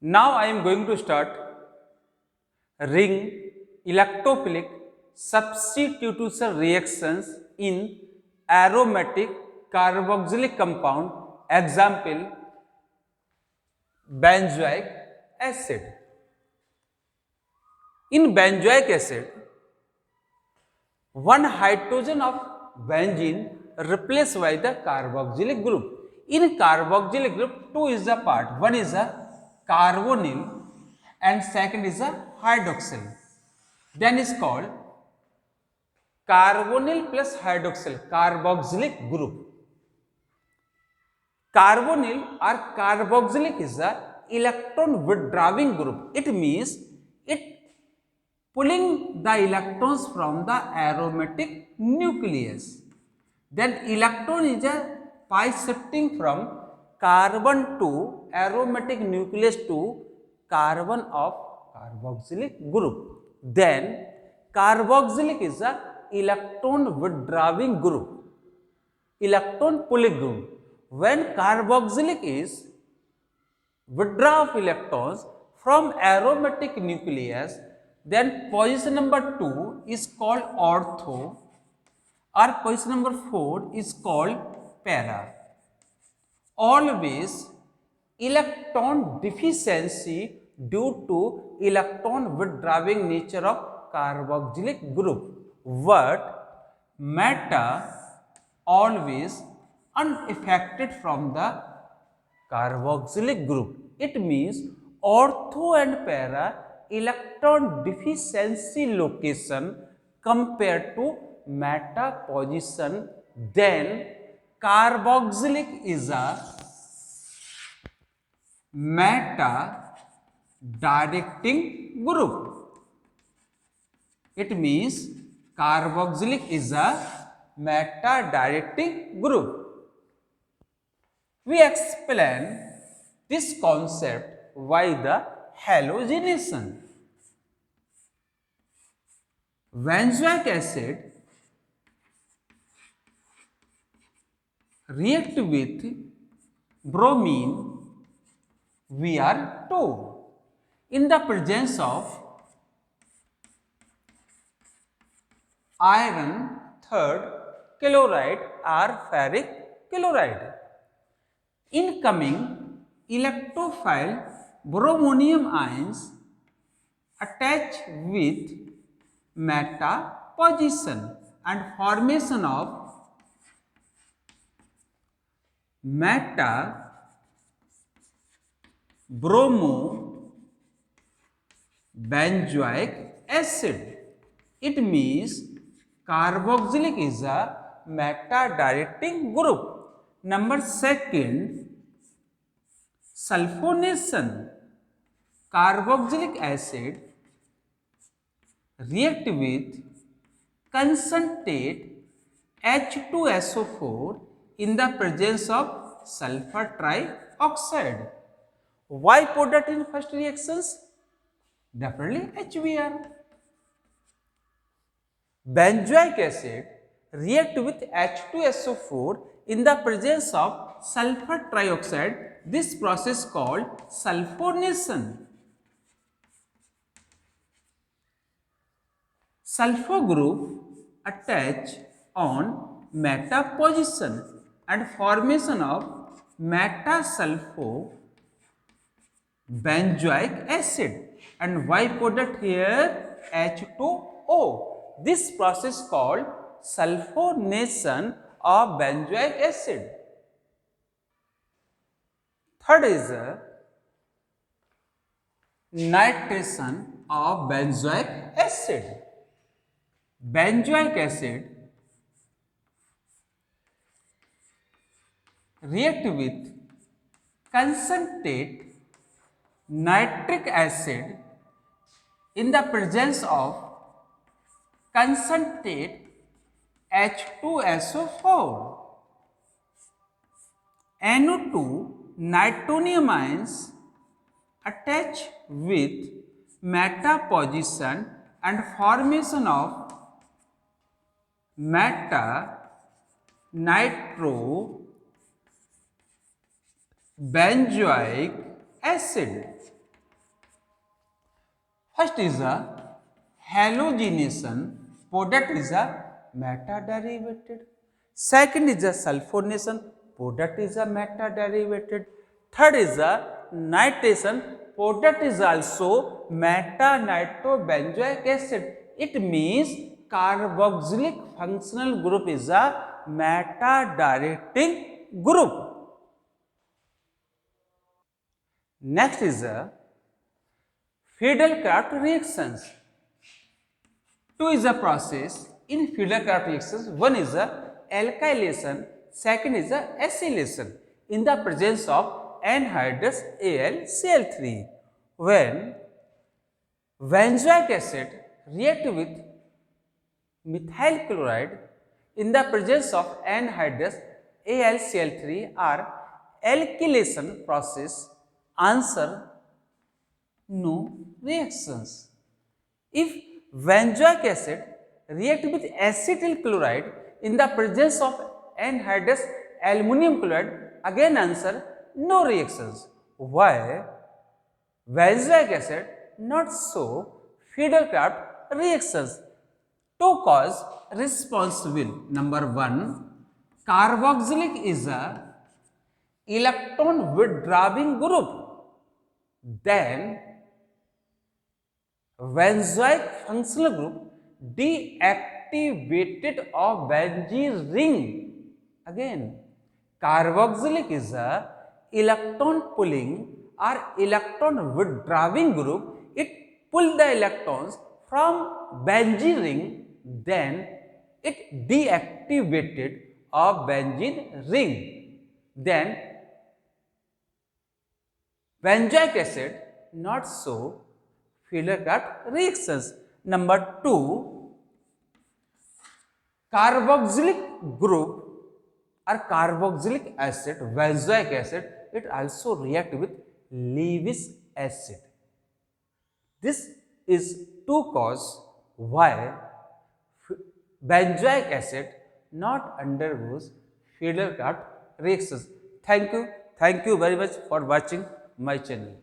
Now I am going to start ring electrophilic substitution reactions in aromatic carboxylic compound. Example, benzoic acid. In benzoic acid, one hydrogen of benzene replaced by the carboxylic group. In carboxylic group, two is the part. One is a carbonyl and second is a hydroxyl. Then is called carbonyl plus hydroxyl, carboxylic group. Carbonyl or carboxylic is a electron withdrawing group. It means it pulling the electrons from the aromatic nucleus. Then electron is a pi shifting from carbon to aromatic nucleus to carbon of carboxylic group. Then carboxylic is a electron withdrawing group, electron pulling group. When carboxylic is withdraw of electrons from aromatic nucleus, then position number 2 is called ortho or position number 4 is called para. Always electron deficiency due to electron withdrawing nature of carboxylic group, but meta always unaffected from the carboxylic group. It means ortho and para electron deficiency location compared to meta position, then carboxylic is a meta directing group. It means carboxylic is a meta directing group. We explain this concept by the halogenation. Benzoic acid react with bromine Br2 in the presence of iron third chloride or ferric chloride. Incoming electrophile bromonium ions attach with meta position and formation of meta bromo benzoic acid. It means carboxylic is a meta directing group. Number second, sulfonation. Carboxylic acid react with concentrate H2SO4 in the presence of sulfur trioxide. Why product in first reactions? Definitely HBr. Benzoic acid react with H2SO4 in the presence of sulfur trioxide. This process called sulfonation. Sulfur group attach on meta position and formation of meta sulfo benzoic acid, and Y product here H2O. This process called sulfonation of benzoic acid. Third is nitration of benzoic acid. Benzoic acid react with concentrate nitric acid in the presence of concentrate H2SO4. NO2 nitronium ions attach with meta position and formation of meta nitro benzoic acid. First is a halogenation, product is a meta derivated. Second is a sulfonation, product is a meta derivated. Third is a nitration, product is also meta nitrobenzoic acid. It means carboxylic functional group is a meta directing group. Next is a Friedel-Crafts reactions. Two is a process in Friedel-Crafts reactions. One is a alkylation, second is a acylation in the presence of anhydrous AlCl3. When benzoic acid react with methyl chloride in the presence of anhydrous AlCl3 or alkylation process, answer no reactions. If benzoic acid react with acetyl chloride in the presence of anhydrous aluminum chloride, again answer no reactions. Why? Benzoic acid not show Friedel-Crafts reactions. Two cause responsible. Number one, carboxylic is a electron withdrawing group. Then benzoic functional group deactivated of benzene ring. Again, carboxylic is a electron pulling or electron withdrawing group. It pull the electrons from benzene ring, then it deactivated of benzene ring. Then benzoic acid not show Friedel-Crafts reactions. Number two, carboxylic group or carboxylic acid, benzoic acid, it also react with Lewis acid. This is two cause why benzoic acid not undergoes Friedel-Crafts reactions. Thank you very much for watching my channel.